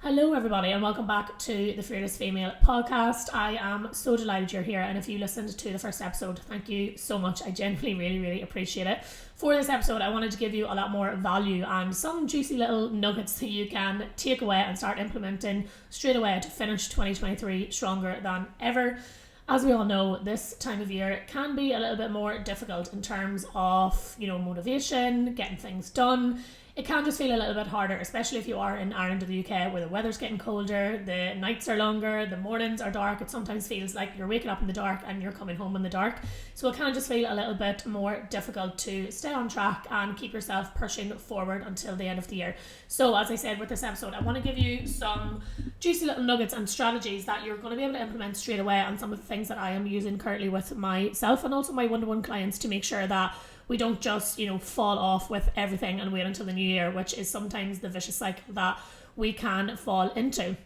Hello, everybody, and welcome back to the Fearless Female podcast. I am so delighted you're here, and if you listened to the first episode, thank you so much. I genuinely really appreciate it. For this episode, I wanted to give you a lot more value and some juicy little nuggets that you can take away and start implementing straight away to finish 2023 stronger than ever. As we all know, this time of year can be a little bit more difficult in terms of, motivation, getting things done. It can just feel a little bit harder, especially if you are in Ireland or the UK where the weather's getting colder, the nights are longer, the mornings are dark. It sometimes feels like you're waking up in the dark and you're coming home in the dark. So it can just feel a little bit more difficult to stay on track and keep yourself pushing forward until the end of the year. So as I said with this episode, I want to give you some juicy little nuggets and strategies that you're going to be able to implement straight away, and some of the things that I am using currently with myself and also my one-to-one clients to make sure that we don't just, fall off with everything and wait until the new year, which is sometimes the vicious cycle that we can fall into.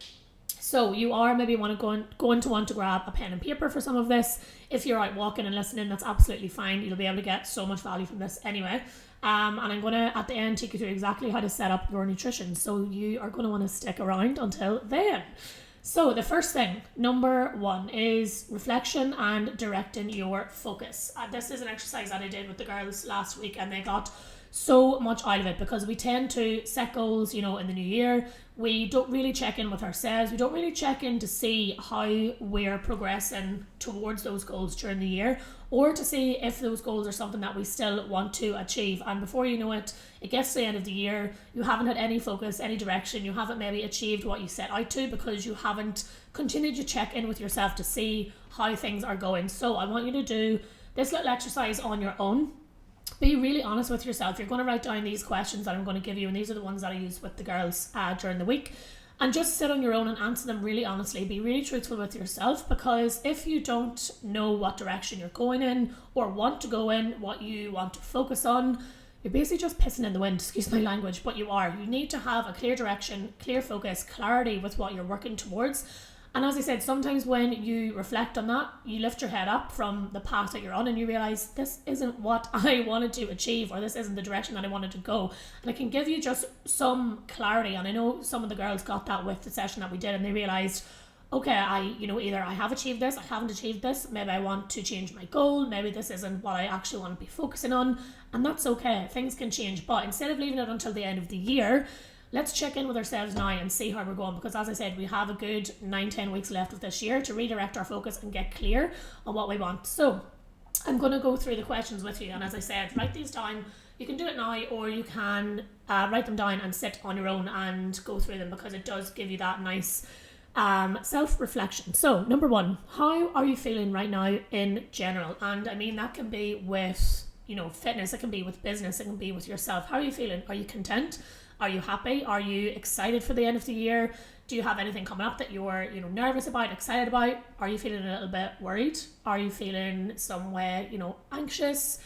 So you are maybe going to want to grab a pen and paper for some of this. If you're out walking and listening, that's absolutely fine. You'll be able to get so much value from this anyway. And I'm going to, at the end, take you through exactly how to set up your nutrition. So you are going to want to stick around until then. So the first thing, number one, is reflection and directing your focus. This is an exercise that I did with the girls last week, and they got so much out of it because we tend to set goals, in the new year. We don't really check in with ourselves. We don't really check in to see how we're progressing towards those goals during the year, or to see if those goals are something that we still want to achieve. And before you know it, it gets to the end of the year, you haven't had any focus, any direction, you haven't maybe achieved what you set out to because you haven't continued to check in with yourself to see how things are going. So I want you to do this little exercise on your own. Be really honest with yourself. You're going to write down these questions that I'm going to give you, and these are the ones that I use with the girls during the week. And just sit on your own and answer them really honestly. Be really truthful with yourself, because if you don't know what direction you're going in or want to go in, what you want to focus on, you're basically just pissing in the wind, excuse my language, but you are. You need to have a clear direction, clear focus, clarity with what you're working towards. And as I said, sometimes when you reflect on that, you lift your head up from the path that you're on and you realise this isn't what I wanted to achieve, or this isn't the direction that I wanted to go. And it can give you just some clarity. And I know some of the girls got that with the session that we did, and they realised, okay, either I have achieved this, I haven't achieved this, maybe I want to change my goal, maybe this isn't what I actually want to be focusing on, and that's okay. Things can change. But instead of leaving it until the end of the year, let's check in with ourselves now and see how we're going, because as I said, we have a good 9-10 weeks left of this year to redirect our focus and get clear on what we want. So I'm going to go through the questions with you, and as I said, write these down. You can do it now, or you can write them down and sit on your own and go through them, because it does give you that nice self-reflection. So number one, how are you feeling right now in general? And I mean, that can be with fitness, it can be with business, it can be with yourself. How are you feeling? Are you content? Are you happy? Are you excited for the end of the year? Do you have anything coming up that you're nervous about, excited about? Are you feeling a little bit worried? Are you feeling some way anxious?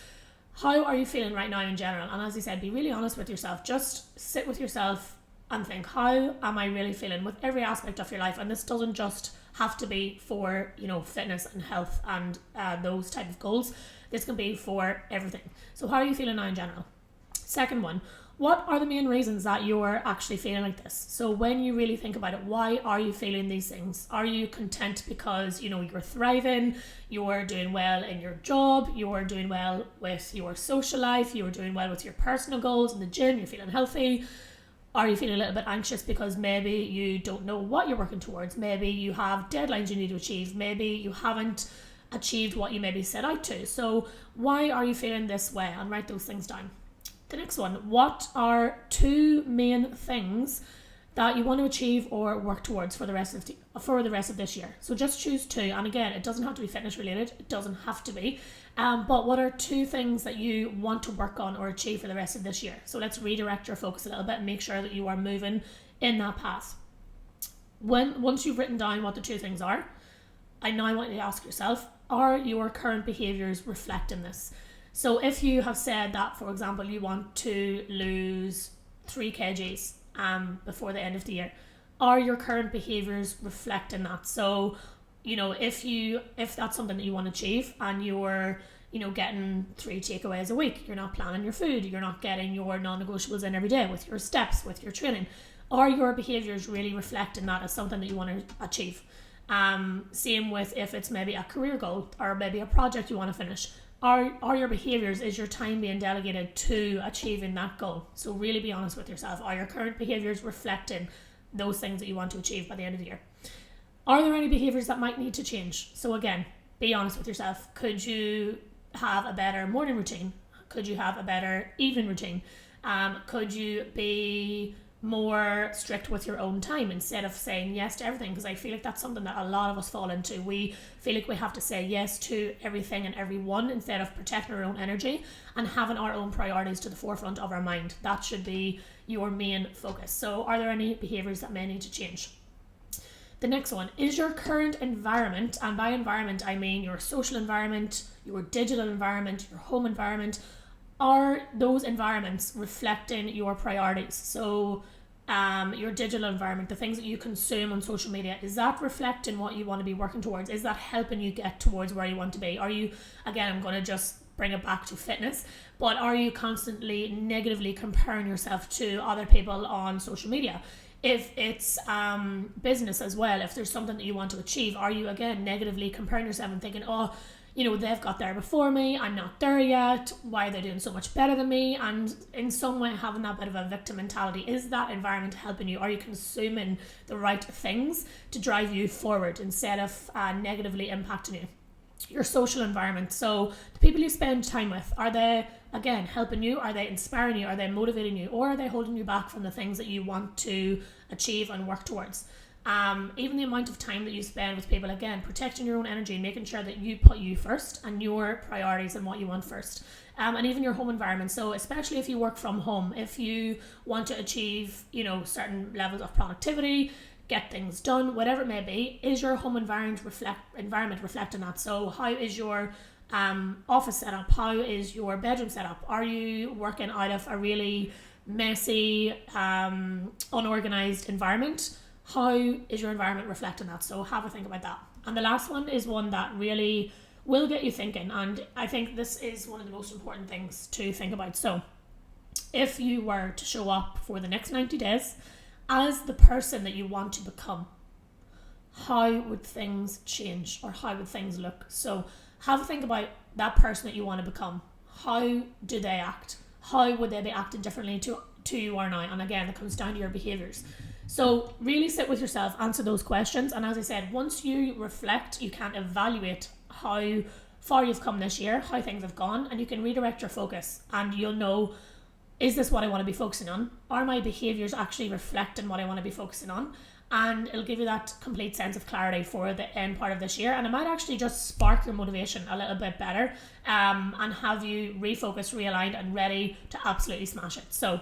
How are you feeling right now in general? And as I said, be really honest with yourself. Just sit with yourself and think, how am I really feeling with every aspect of your life? And this doesn't just have to be for fitness and health and those type of goals. This can be for everything. So how are you feeling now in general? Second one, what are the main reasons that you're actually feeling like this? So when you really think about it, why are you feeling these things? Are you content because you're thriving, you're doing well in your job, you're doing well with your social life, you're doing well with your personal goals in the gym, you're feeling healthy? Are you feeling a little bit anxious because maybe you don't know what you're working towards? Maybe you have deadlines you need to achieve. Maybe you haven't achieved what you maybe set out to. So why are you feeling this way? And write those things down. The next one, what are two main things that you want to achieve or work towards for the rest of this year? So just choose two. And again, it doesn't have to be fitness related. It doesn't have to be. But what are two things that you want to work on or achieve for the rest of this year? So let's redirect your focus a little bit and make sure that you are moving in that path. Once you've written down what the two things are, I now want you to ask yourself, are your current behaviours reflecting this? So if you have said that, for example, you want to lose 3 kgs before the end of the year, are your current behaviours reflecting that? So, if that's something that you want to achieve and you're, getting 3 takeaways a week, you're not planning your food, you're not getting your non-negotiables in every day with your steps, with your training, are your behaviours really reflecting that as something that you want to achieve? Same with if it's maybe a career goal or maybe a project you want to finish. Are your behaviours, is your time being delegated to achieving that goal? So really be honest with yourself. Are your current behaviours reflecting those things that you want to achieve by the end of the year? Are there any behaviours that might need to change? So again, be honest with yourself. Could you have a better morning routine? Could you have a better evening routine? Could you be more strict with your own time instead of saying yes to everything? Because I feel like that's something that a lot of us fall into. We feel like we have to say yes to everything and everyone instead of protecting our own energy and having our own priorities to the forefront of our mind. That should be your main focus. So are there any behaviours that may need to change? The next one, is your current environment, and by environment I mean your social environment, your digital environment, your home environment, are those environments reflecting your priorities? So your digital environment, the things that you consume on social media, is that reflecting what you want to be working towards? Is that helping you get towards where you want to be? Are you, again, I'm going to just bring it back to fitness, but are you constantly negatively comparing yourself to other people on social media? If it's business as well, if there's something that you want to achieve, are you again negatively comparing yourself and thinking, oh, you know, they've got there before me, I'm not there yet, why are they doing so much better than me? And in some way having that bit of a victim mentality. Is that environment helping you? Are you consuming the right things to drive you forward instead of negatively impacting you? Your social environment, so the people you spend time with, are they again helping you? Are they inspiring you? Are they motivating you? Or are they holding you back from the things that you want to achieve and work towards? Even the amount of time that you spend with people, again, protecting your own energy, making sure that you put you first and your priorities and what you want first. And even your home environment. So especially if you work from home, if you want to achieve, you know, certain levels of productivity, get things done, whatever it may be, is your home environment reflecting that? So how is your office set up? How is your bedroom set up? Are you working out of a really messy, unorganized environment? How is your environment reflecting that? So have a think about that. And the last one is one that really will get you thinking, and I think this is one of the most important things to think about. So if you were to show up for the next 90 days as the person that you want to become, how would things change, or how would things look? So have a think about that person that you want to become. How do they act? How would they be acting differently to you or now? And again, it comes down to your behaviours. So really sit with yourself, answer those questions, and as I said, once you reflect, you can evaluate how far you've come this year, how things have gone, and you can redirect your focus, and you'll know, is this what I want to be focusing on? Are my behaviours actually reflecting what I want to be focusing on? And it'll give you that complete sense of clarity for the end part of this year, and it might actually just spark your motivation a little bit better, and have you refocused, realigned, and ready to absolutely smash it. So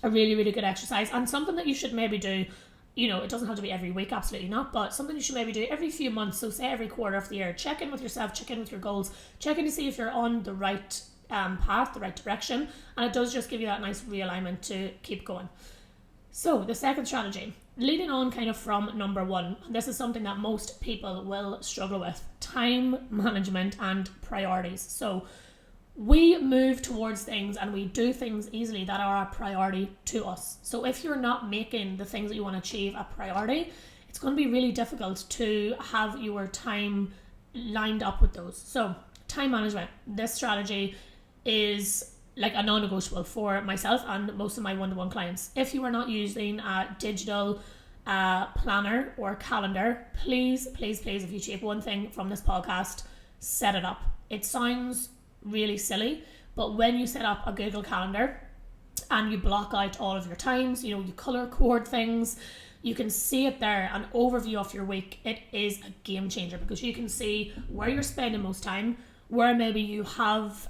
a really, really good exercise, and something that you should maybe do, you know, it doesn't have to be every week, absolutely not, but something you should maybe do every few months. So say every quarter of the year, check in with yourself, check in with your goals, check in to see if you're on the right path, the right direction, and it does just give you that nice realignment to keep going. So the second strategy, leading on kind of from number one, this is something that most people will struggle with: time management and priorities. So we move towards things and we do things easily that are a priority to us. So if you're not making the things that you want to achieve a priority, it's going to be really difficult to have your time lined up with those. So time management, this strategy is like a non-negotiable for myself and most of my one-to-one clients. If you are not using a digital planner or calendar, please, if you take one thing from this podcast, set it up. It sounds really silly, but when you set up a Google Calendar and you block out all of your times, you know, you color code things, you can see it there, an overview of your week. It is a game changer because you can see where you're spending most time, where maybe you have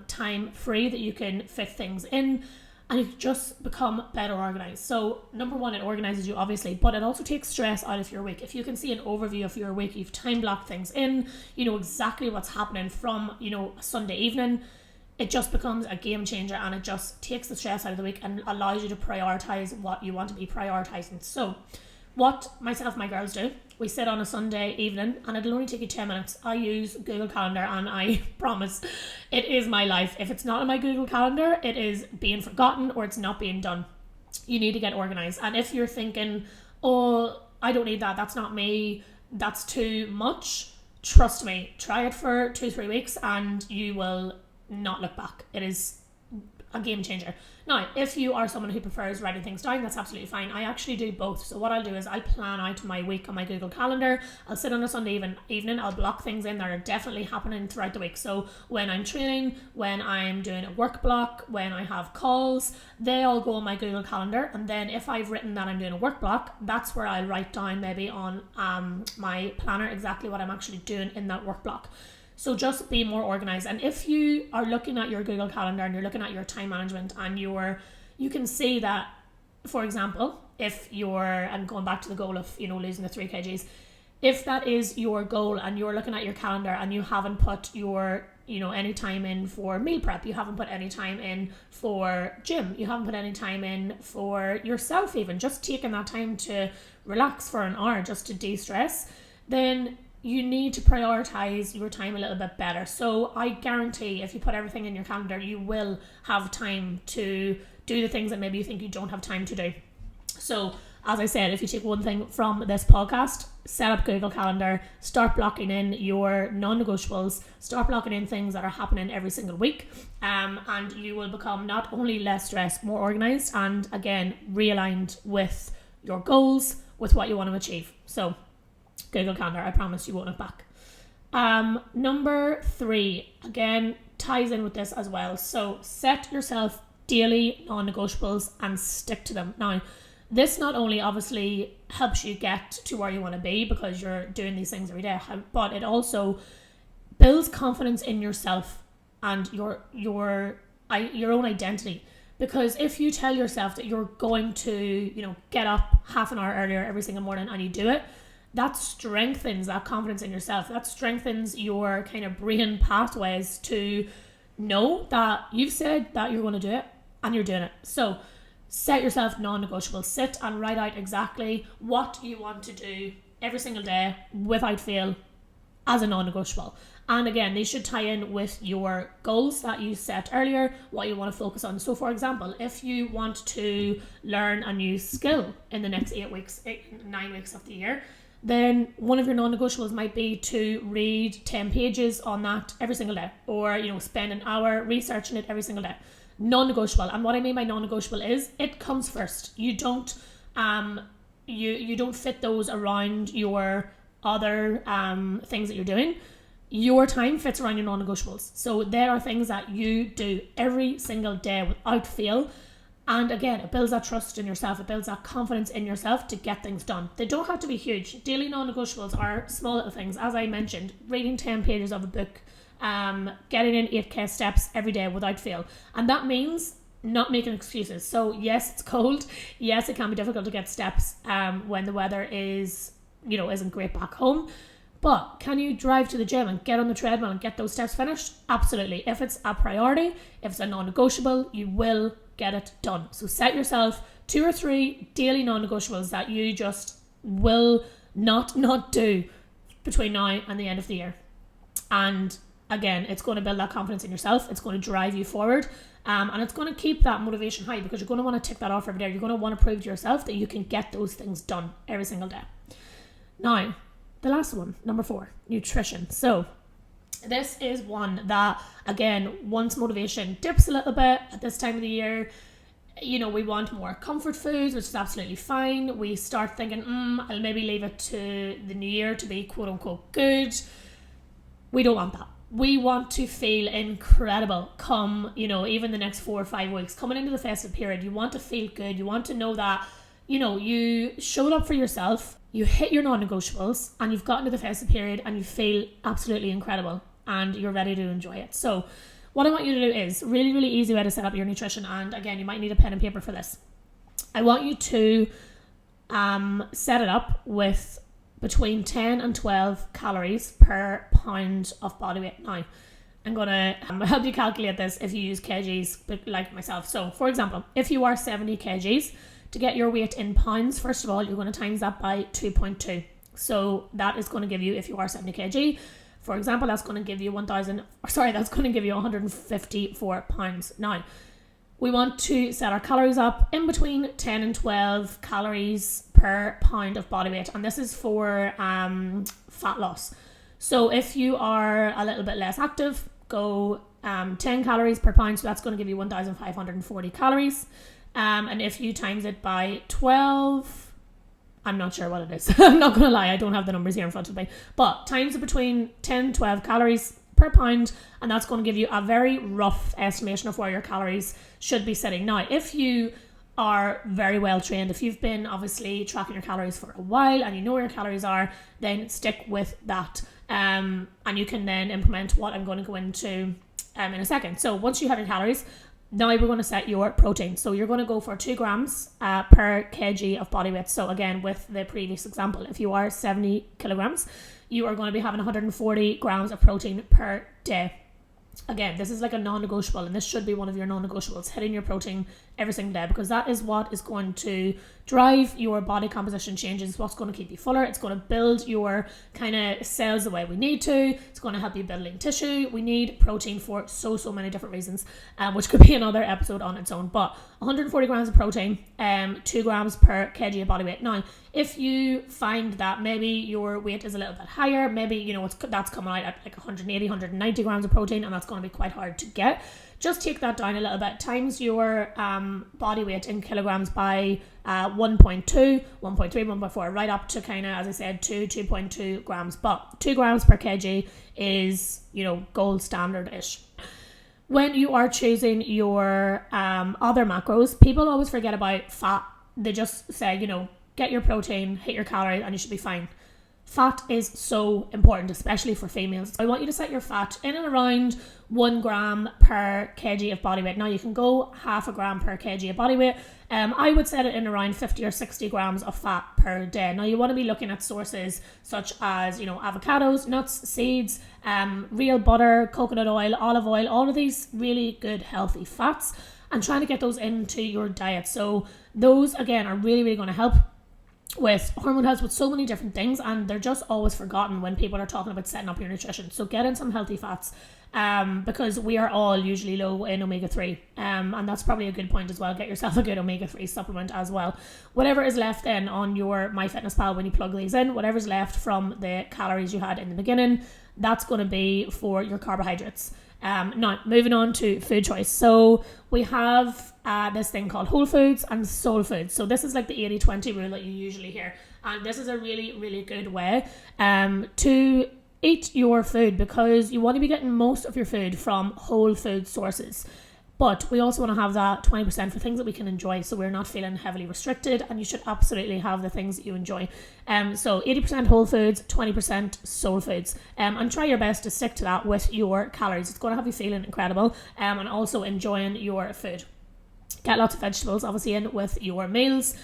time free that you can fit things in, and you just become better organized. So number one, it organizes you obviously, but it also takes stress out of your week. If you can see an overview of your week, you've time blocked things in, you know exactly what's happening from, you know, a Sunday evening, it just becomes a game changer, and it just takes the stress out of the week and allows you to prioritize what you want to be prioritizing. So what myself and my girls do, we sit on a Sunday evening and it'll only take you 10 minutes. I use Google Calendar, and I promise it is my life. If it's not in my Google Calendar, it is being forgotten or it's not being done. you need to get organized. And if you're thinking, oh, I don't need that, that's not me, that's too much, trust me, try it for 2-3 weeks and you will not look back. It is a game changer. Now, if you are someone who prefers writing things down, that's absolutely fine. I actually do both. So what I'll do is I'll plan out my week on my Google Calendar. I'll sit on a Sunday evening, I'll block things in that are definitely happening throughout the week. So when I'm training, when I'm doing a work block, when I have calls, they all go on my Google Calendar. And then if I've written that I'm doing a work block, that's where I'll write down maybe on my planner exactly what I'm actually doing in that work block. So just be more organized. And if you are looking at your Google Calendar and you're looking at your time management and you can see that, for example, if and going back to the goal of, losing the 3 kgs, if that is your goal and you're looking at your calendar and you haven't put your, any time in for meal prep, you haven't put any time in for gym, you haven't put any time in for yourself, even just taking that time to relax for an hour just to de-stress, then you need to prioritize your time a little bit better. So I guarantee if you put everything in your calendar, you will have time to do the things that maybe you think you don't have time to do. So as I said, if you take one thing from this podcast, set up Google Calendar, start blocking in your non-negotiables, start blocking in things that are happening every single week, and you will become not only less stressed, more organized, and again, realigned with your goals, with what you want to achieve. So Google Calendar, I promise you won't look back. Number 3, again, ties in with this as well. So set yourself daily non-negotiables and stick to them. Now, this not only obviously helps you get to where you want to be because you're doing these things every day, but it also builds confidence in yourself and your own identity. Because if you tell yourself that you're going to, get up half an hour earlier every single morning and you do it, that strengthens that confidence in yourself. That strengthens your kind of brain pathways to know that you've said that you're going to do it and you're doing it. So set yourself non-negotiable. Sit and write out exactly what you want to do every single day without fail as a non-negotiable. And again, they should tie in with your goals that you set earlier, what you want to focus on. So for example, if you want to learn a new skill in the next 9 weeks of the year, then one of your non-negotiables might be to read 10 pages on that every single day, or spend an hour researching it every single day. Non-negotiable. And what I mean by non-negotiable is it comes first. You don't you don't fit those around your other things that you're doing. Your time fits around your non-negotiables. So there are things that you do every single day without fail. And again, it builds that trust in yourself. It builds that confidence in yourself to get things done. They don't have to be huge. Daily non-negotiables are small little things. As I mentioned, reading 10 pages of a book, getting in 8k steps every day without fail. And that means not making excuses. So yes, it's cold. Yes, it can be difficult to get steps when the weather isn't great back home. But can you drive to the gym and get on the treadmill and get those steps finished? Absolutely. If it's a priority, if it's a non-negotiable, you will get it done. So set yourself 2 or 3 daily non-negotiables that you just will not do between now and the end of the year. And again, it's going to build that confidence in yourself. It's going to drive you forward. And it's going to keep that motivation high because you're going to want to tick that off every day. You're going to want to prove to yourself that you can get those things done every single day. Now, the last one, number 4, nutrition. So this is one that, again, once motivation dips a little bit at this time of the year, we want more comfort foods, which is absolutely fine. We start thinking, I'll maybe leave it to the new year to be quote unquote good. We don't want that. We want to feel incredible come, even the next 4 or 5 weeks. Coming into the festive period, you want to feel good. You want to know that, you showed up for yourself, you hit your non-negotiables, and you've gotten to the festive period and you feel absolutely incredible and you're ready to enjoy it. So what I want you to do is really, really easy way to set up your nutrition. And again, you might need a pen and paper for this. I want you to set it up with between 10 and 12 calories per pound of body weight. Now, I'm going to help you calculate this if you use kgs like myself. So, for example, if you are 70 kgs, to get your weight in pounds, first of all, you're going to times that by 2.2. So that is going to give you, if you are 70 kg, for example, that's going to give you 154 pounds. Now, we want to set our calories up in between 10 and 12 calories per pound of body weight. And this is for fat loss. So if you are a little bit less active, go 10 calories per pound. So that's going to give you 1,540 calories. And if you times it by 12, I'm not sure what it is. I'm not going to lie, I don't have the numbers here in front of me. But times it between 10 and 12 calories per pound, and that's going to give you a very rough estimation of where your calories should be sitting. Now, if you are very well trained, if you've been obviously tracking your calories for a while and you know where your calories are, then stick with that. And you can then implement what I'm going to go into in a second. So once you have your calories, now we're going to set your protein. So you're going to go for 2 grams per kg of body weight. So again, with the previous example, if you are 70 kilograms, you are going to be having 140 grams of protein per day. Again, this is like a non-negotiable, and this should be one of your non-negotiables, hitting your protein every single day, because that is what is going to drive your body composition changes, what's going to keep you fuller. It's going to build your kind of cells the way we need to. It's going to help you build lean tissue. We need protein for so many different reasons, which could be another episode on its own. But 140 grams of protein, 2 grams per kg of body weight. Now, if you find that maybe your weight is a little bit higher, maybe that's coming out at like 180, 190 grams of protein, and that's going to be quite hard to get, just take that down a little bit, times your body weight in kilograms by 1.2, 1.3, 1.4, right up to kind of, as I said, 2.2 grams. But 2 grams per kg is, gold standard-ish. When you are choosing your other macros, people always forget about fat. They just say, get your protein, hit your calories, and you should be fine. Fat is so important, especially for females. I want you to set your fat in and around 1 gram per kg of body weight. Now, you can go half a gram per kg of body weight. I would set it in around 50 or 60 grams of fat per day. Now, you want to be looking at sources such as, avocados, nuts, seeds, real butter, coconut oil, olive oil, all of these really good healthy fats, and trying to get those into your diet. So those, again, are really, really going to help with hormone health, with so many different things, and they're just always forgotten when people are talking about setting up your nutrition. So get in some healthy fats, because we are all usually low in omega-3, and that's probably a good point as well. Get yourself a good omega-3 supplement as well. Whatever is left then on your MyFitnessPal, when you plug these in, whatever's left from the calories you had in the beginning, that's going to be for your carbohydrates. Now, moving on to food choice. So we have this thing called whole foods and soul foods. So this is like the 80-20 rule that you usually hear. And this is a really, really good way to eat your food, because you want to be getting most of your food from whole food sources. But we also want to have that 20% for things that we can enjoy, so we're not feeling heavily restricted, and you should absolutely have the things that you enjoy. So 80% whole foods, 20% soul foods. And try your best to stick to that with your calories. It's going to have you feeling incredible, and also enjoying your food. Get lots of vegetables obviously in with your meals.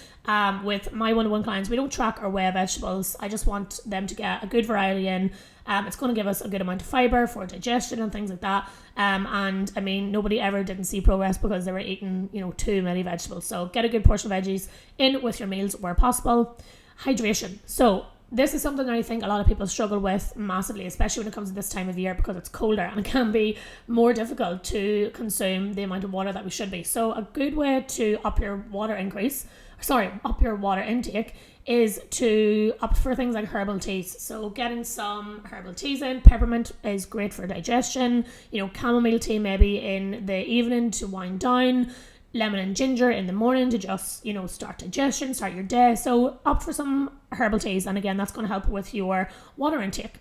With my one-on-one clients, we don't track or weigh vegetables. I just want them to get a good variety in. It's going to give us a good amount of fibre for digestion and things like that. And I mean, nobody ever didn't see progress because they were eating, too many vegetables. So get a good portion of veggies in with your meals where possible. Hydration. So this is something that I think a lot of people struggle with massively, especially when it comes to this time of year, because it's colder and it can be more difficult to consume the amount of water that we should be. So a good way to up your water intake is to opt for things like herbal teas. So getting some herbal teas in. Peppermint is great for digestion. Chamomile tea maybe in the evening to wind down. Lemon and ginger in the morning to just, start digestion, start your day. So opt for some herbal teas, and again, that's going to help with your water intake.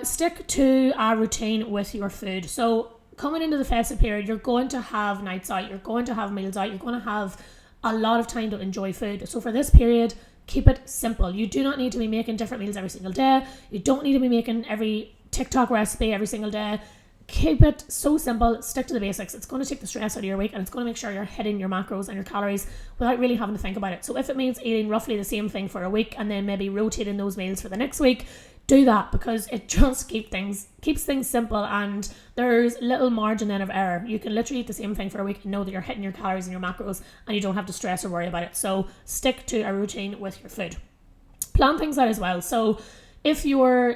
Stick to a routine with your food. So coming into the festive period, you're going to have nights out, you're going to have meals out, you're going to have a lot of time to enjoy food. So for this period, keep it simple. You do not need to be making different meals every single day. You don't need to be making every TikTok recipe every single day. Keep it so simple, stick to the basics. It's going to take the stress out of your week, and it's going to make sure you're hitting your macros and your calories without really having to think about it. So if it means eating roughly the same thing for a week and then maybe rotating those meals for the next week, do that, because it just keeps things simple, and there's little margin then of error. You can literally eat the same thing for a week and know that you're hitting your calories and your macros, and you don't have to stress or worry about it. So stick to a routine with your food. Plan things out as well. So if you're,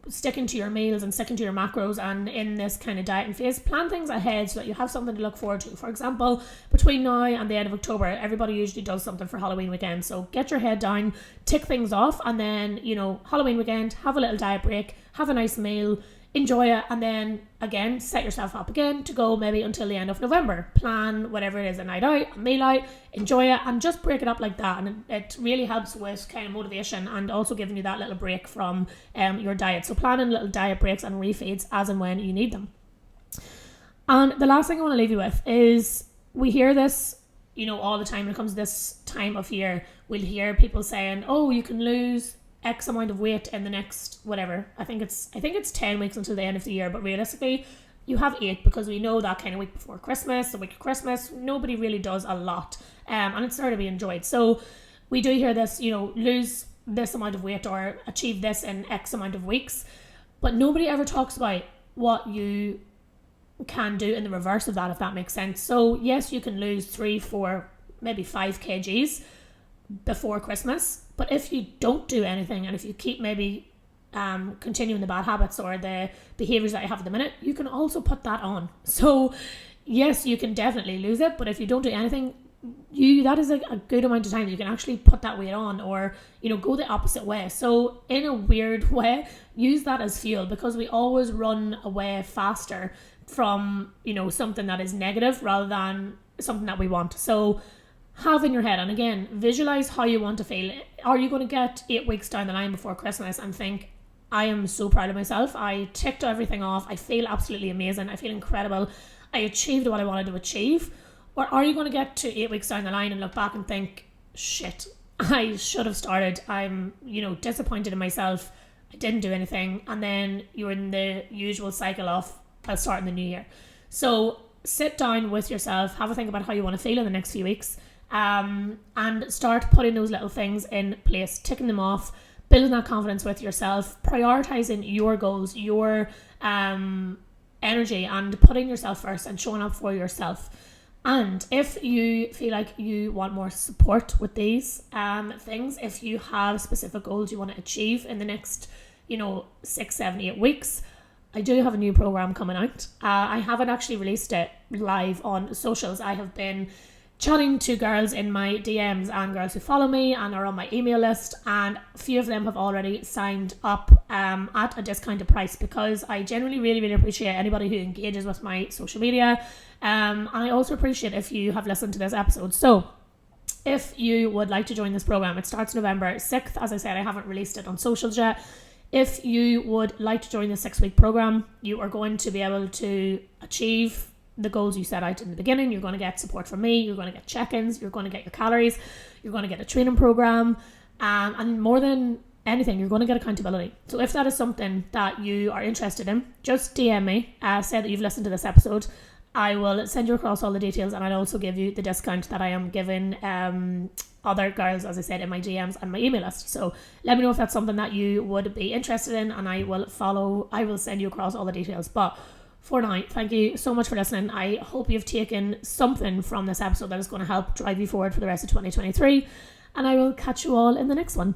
sticking to your meals and sticking to your macros, and in this kind of dieting phase, plan things ahead so that you have something to look forward to. For example, between now and the end of October, everybody usually does something for Halloween weekend. So get your head down, tick things off, and then, Halloween weekend, have a little diet break, have a nice meal, enjoy it, and then again set yourself up again to go maybe until the end of November. Plan whatever it is, a night out, a meal out, enjoy it, and just break it up like that. And it really helps with kind of motivation and also giving you that little break from your diet. So planning little diet breaks and refeeds as and when you need them. And the last thing I want to leave you with is, we hear this all the time when it comes to this time of year. We'll hear people saying, oh, you can lose X amount of weight in the next whatever. I think it's 10 weeks until the end of the year, but realistically you have 8, because we know that kind of week before Christmas, the week of Christmas, nobody really does a lot, and it's there to be enjoyed. So we do hear this, lose this amount of weight or achieve this in X amount of weeks, but nobody ever talks about what you can do in the reverse of that, if that makes sense. So yes, you can lose 3, 4, maybe 5 kgs before Christmas, but if you don't do anything, and if you keep maybe continuing the bad habits or the behaviors that you have at the minute, you can also put that on. So yes, you can definitely lose it, but if you don't do anything, that is a good amount of time that you can actually put that weight on, or go the opposite way. So in a weird way, use that as fuel, because we always run away faster from something that is negative rather than something that we want. So have in your head, and again, visualize how you want to feel. Are you going to get 8 weeks down the line before Christmas and think, I am so proud of myself, I ticked everything off, I feel absolutely amazing, I feel incredible, I achieved what I wanted to achieve? Or are you going to get to 8 weeks down the line and look back and think, shit, I should have started, I'm disappointed in myself, I didn't do anything, and then you're in the usual cycle of, I'll start in the new year. So sit down with yourself, have a think about how you want to feel in the next few weeks, and start putting those little things in place, ticking them off, building that confidence with yourself, prioritizing your goals, your energy, and putting yourself first and showing up for yourself. And if you feel like you want more support with these things, if you have specific goals you want to achieve in the next 6, 7, 8 weeks, I do have a new program coming out. I haven't actually released it live on socials. I have been chatting to girls in my DMs and girls who follow me and are on my email list, and a few of them have already signed up at a discounted price, because I genuinely really, really appreciate anybody who engages with my social media, and I also appreciate if you have listened to this episode. So if you would like to join this program, it starts November 6th. As I said, I haven't released it on socials yet. If you would like to join the 6-week program, you are going to be able to achieve the goals you set out in the beginning. You're going to get support from me, you're going to get check-ins, you're going to get your calories, you're going to get a training program, and more than anything, you're going to get accountability. So if that is something that you are interested in, just DM me, say that you've listened to this episode. I will send you across all the details, and I'll also give you the discount that I am giving other girls, as I said, in my DMs and my email list. So let me know if that's something that you would be interested in, and I will send you across all the details. But for now, thank you so much for listening. I hope you've taken something from this episode that is going to help drive you forward for the rest of 2023, and I will catch you all in the next one.